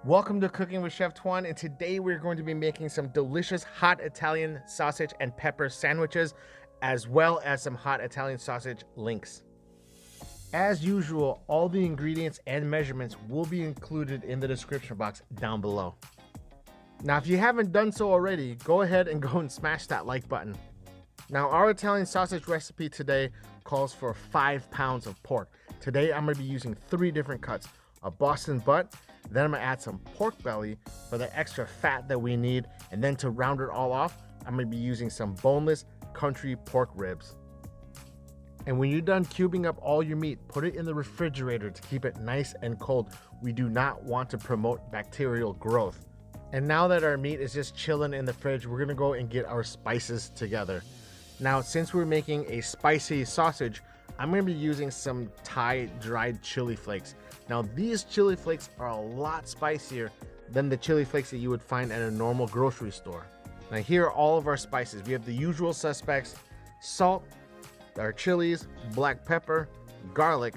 Welcome to Cooking with Chef Tuan, and today we're going to be making some delicious hot Italian sausage and pepper sandwiches, as well as some hot Italian sausage links. As usual, all the ingredients and measurements will be included in the description box down below. Now, if you haven't done so already, go ahead and go and smash that like button. Now, our Italian sausage recipe today calls for 5 pounds of pork. Today, I'm going to be using 3 different cuts. A Boston butt, then I'm gonna add some pork belly for the extra fat that we need, and then to round it all off, I'm gonna be using some boneless country pork ribs. And when you're done cubing up all your meat, put it in the refrigerator to keep it nice and cold. We do not want to promote bacterial growth. And now that our meat is just chilling in the fridge, we're gonna go and get our spices together. Now, since we're making a spicy sausage, I'm going to be using some Thai dried chili flakes. Now, these chili flakes are a lot spicier than the chili flakes that you would find at a normal grocery store. Now, here are all of our spices. We have the usual suspects: salt, our chilies, black pepper, garlic,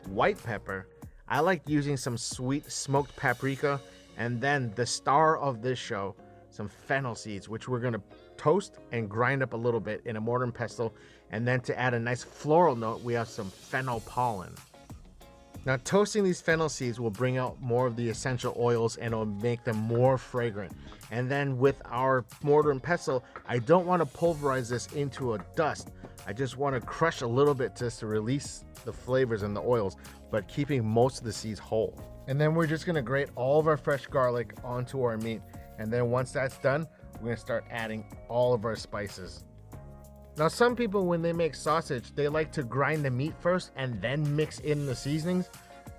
white pepper. I like using some sweet smoked paprika, and then the star of this show, some fennel seeds, which we're going to toast and grind up a little bit in a mortar and pestle. And then to add a nice floral note, we have some fennel pollen. Now, toasting these fennel seeds will bring out more of the essential oils and it'll make them more fragrant. And then with our mortar and pestle, I don't want to pulverize this into a dust. I just want to crush a little bit just to release the flavors and the oils, but keeping most of the seeds whole. And then we're just going to grate all of our fresh garlic onto our meat. And then once that's done, we're going to start adding all of our spices. Now, some people, when they make sausage, they like to grind the meat first and then mix in the seasonings.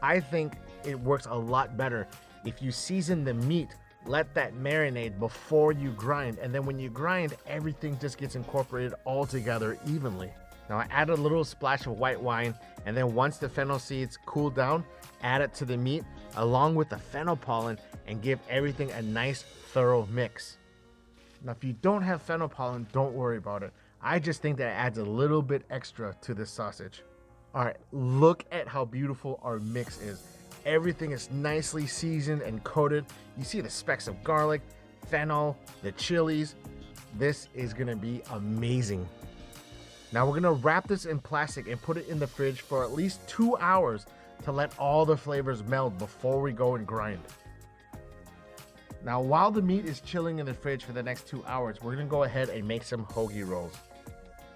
I think it works a lot better if you season the meat, let that marinate before you grind, and then when you grind, everything just gets incorporated all together evenly. Now, I add a little splash of white wine, and then once the fennel seeds cool down, add it to the meat along with the fennel pollen and give everything a nice thorough mix. Now, if you don't have fennel pollen, don't worry about it. I just think that it adds a little bit extra to this sausage. All right, look at how beautiful our mix is. Everything is nicely seasoned and coated. You see the specks of garlic, fennel, the chilies. This is gonna be amazing. Now we're gonna wrap this in plastic and put it in the fridge for at least 2 hours to let all the flavors meld before we go and grind. Now, while the meat is chilling in the fridge for the next 2 hours, we're gonna go ahead and make some hoagie rolls.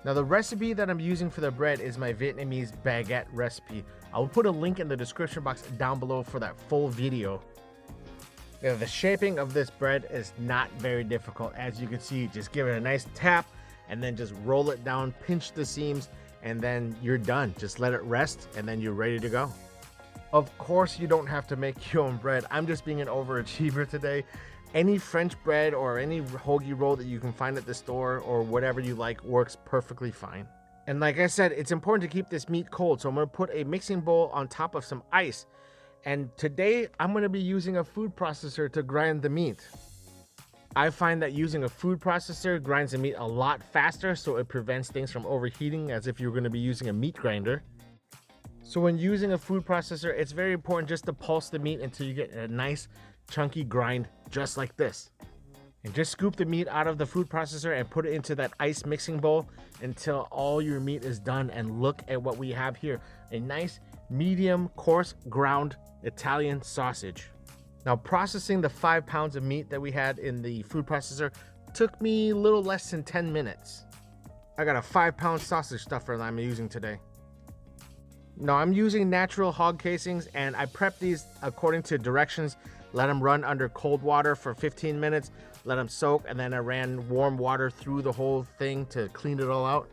Now, the recipe that I'm using for the bread is my Vietnamese baguette recipe. I will put a link in the description box down below for that full video. Now, the shaping of this bread is not very difficult. As you can see, just give it a nice tap and then just roll it down, pinch the seams, and then you're done. Just let it rest and then you're ready to go. Of course, you don't have to make your own bread. I'm just being an overachiever today. Any French bread or any hoagie roll that you can find at the store or whatever you like works perfectly fine. And like I said, it's important to keep this meat cold. So I'm gonna put a mixing bowl on top of some ice. And today I'm gonna be using a food processor to grind the meat. I find that using a food processor grinds the meat a lot faster, so it prevents things from overheating as if you're gonna be using a meat grinder. So when using a food processor, it's very important just to pulse the meat until you get a nice chunky grind just like this. And just scoop the meat out of the food processor and put it into that ice mixing bowl until all your meat is done. And look at what we have here, a nice medium coarse ground Italian sausage. Now, processing the 5 pounds of meat that we had in the food processor took me a little less than 10 minutes. I got a 5-pound sausage stuffer that I'm using today. Now, I'm using natural hog casings, and I prep these according to directions. Let them run under cold water for 15 minutes, let them soak, and then I ran warm water through the whole thing to clean it all out.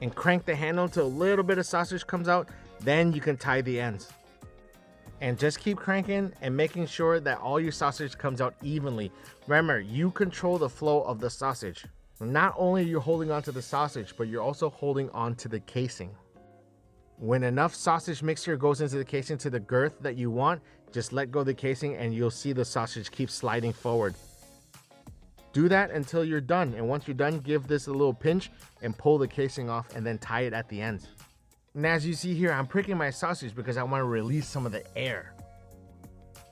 And crank the handle until a little bit of sausage comes out, then you can tie the ends. And just keep cranking and making sure that all your sausage comes out evenly. Remember, you control the flow of the sausage. Not only are you holding onto the sausage, but you're also holding onto the casing. When enough sausage mixture goes into the casing to the girth that you want, just let go of the casing and you'll see the sausage keep sliding forward. Do that until you're done. And once you're done, give this a little pinch and pull the casing off and then tie it at the ends. And as you see here, I'm pricking my sausage because I want to release some of the air.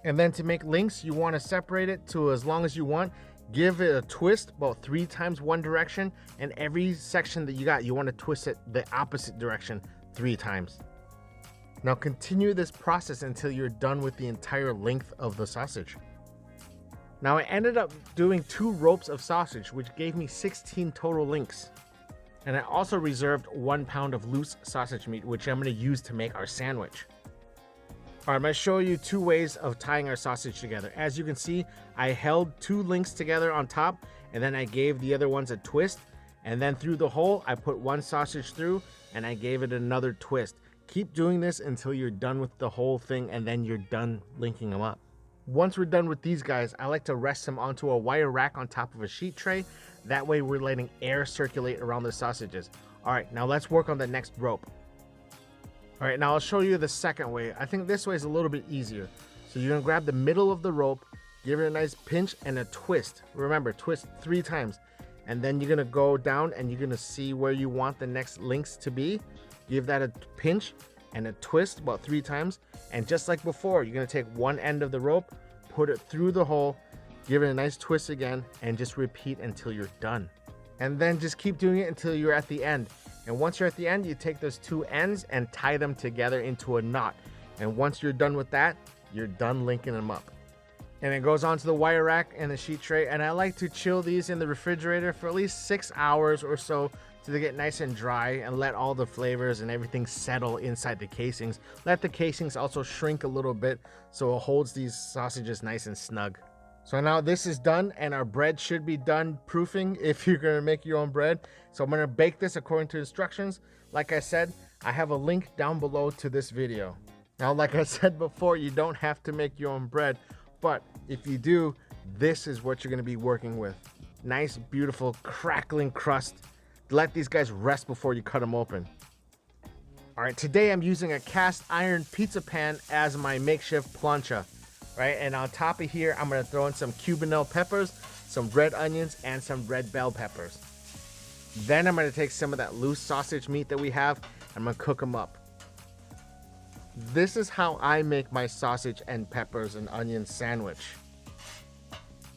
And then to make links, you want to separate it to as long as you want. Give it a twist about 3 times one direction, and every section that you got, you want to twist it the opposite direction 3 times. Now continue this process until you're done with the entire length of the sausage. Now I ended up doing 2 ropes of sausage, which gave me 16 total links. And I also reserved 1 pound of loose sausage meat, which I'm going to use to make our sandwich. All right, I'm going to show you 2 ways of tying our sausage together. As you can see, I held 2 links together on top, and then I gave the other ones a twist. And then through the hole, I put 1 sausage through, and I gave it another twist. Keep doing this until you're done with the whole thing, and then you're done linking them up. Once we're done with these guys, I like to rest them onto a wire rack on top of a sheet tray. That way we're letting air circulate around the sausages. All right, now let's work on the next rope. All right, now I'll show you the second way. I think this way is a little bit easier. So you're gonna grab the middle of the rope, give it a nice pinch and a twist. Remember, twist 3 times. And then you're gonna go down and you're gonna see where you want the next links to be. Give that a pinch and a twist about 3 times. And just like before, you're gonna take one end of the rope, put it through the hole, give it a nice twist again, and just repeat until you're done. And then just keep doing it until you're at the end. And once you're at the end, you take those 2 ends and tie them together into a knot. And once you're done with that, you're done linking them up. And it goes onto the wire rack and the sheet tray. And I like to chill these in the refrigerator for at least 6 hours or so so they get nice and dry, and let all the flavors and everything settle inside the casings. Let the casings also shrink a little bit so it holds these sausages nice and snug. So now this is done, and our bread should be done proofing if you're gonna make your own bread. So I'm gonna bake this according to instructions. Like I said, I have a link down below to this video. Now, like I said before, you don't have to make your own bread, but if you do, this is what you're gonna be working with. Nice, beautiful, crackling crust. Let these guys rest before you cut them open. All right, today I'm using a cast iron pizza pan as my makeshift plancha. Right, and on top of here, I'm gonna throw in some Cubanelle peppers, some red onions, and some red bell peppers. Then I'm gonna take some of that loose sausage meat that we have, and I'm gonna cook them up. This is how I make my sausage and peppers and onion sandwich.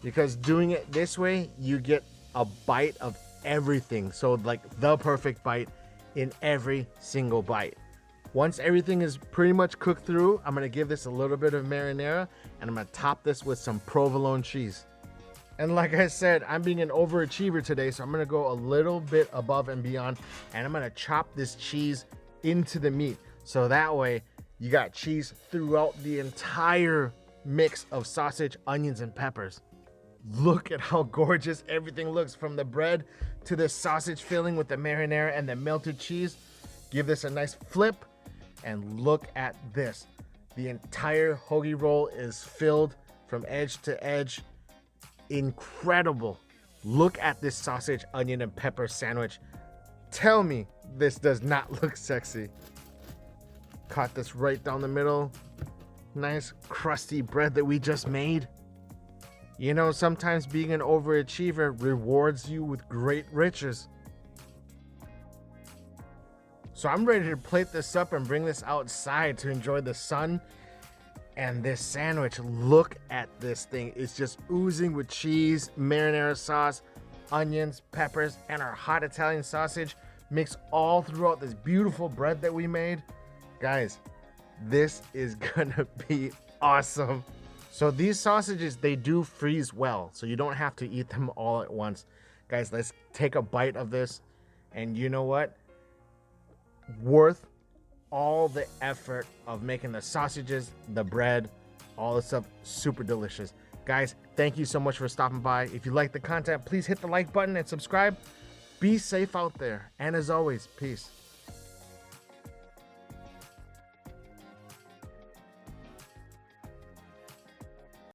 Because doing it this way, you get a bite of everything. So like the perfect bite in every single bite. Once everything is pretty much cooked through, I'm gonna give this a little bit of marinara, and I'm gonna top this with some provolone cheese. And like I said, I'm being an overachiever today, so I'm gonna go a little bit above and beyond, and I'm gonna chop this cheese into the meat. So that way you got cheese throughout the entire mix of sausage, onions, and peppers. Look at how gorgeous everything looks, from the bread to the sausage filling with the marinara and the melted cheese. Give this a nice flip. And look at this. The entire hoagie roll is filled from edge to edge. Incredible. Look at this sausage, onion, and pepper sandwich. Tell me this does not look sexy. Cut this right down the middle. Nice crusty bread that we just made. You know, sometimes being an overachiever rewards you with great riches. So I'm ready to plate this up and bring this outside to enjoy the sun and this sandwich. Look at this thing. It's just oozing with cheese, marinara sauce, onions, peppers, and our hot Italian sausage mixed all throughout this beautiful bread that we made. Guys, this is gonna be awesome. So these sausages, they do freeze well, so you don't have to eat them all at once. Guys, let's take a bite of this, and you know what? Worth all the effort of making the sausages, the bread, all this stuff. Super delicious. Guys, thank you so much for stopping by. If you like the content, please hit the like button and subscribe. Be safe out there, and as always, peace.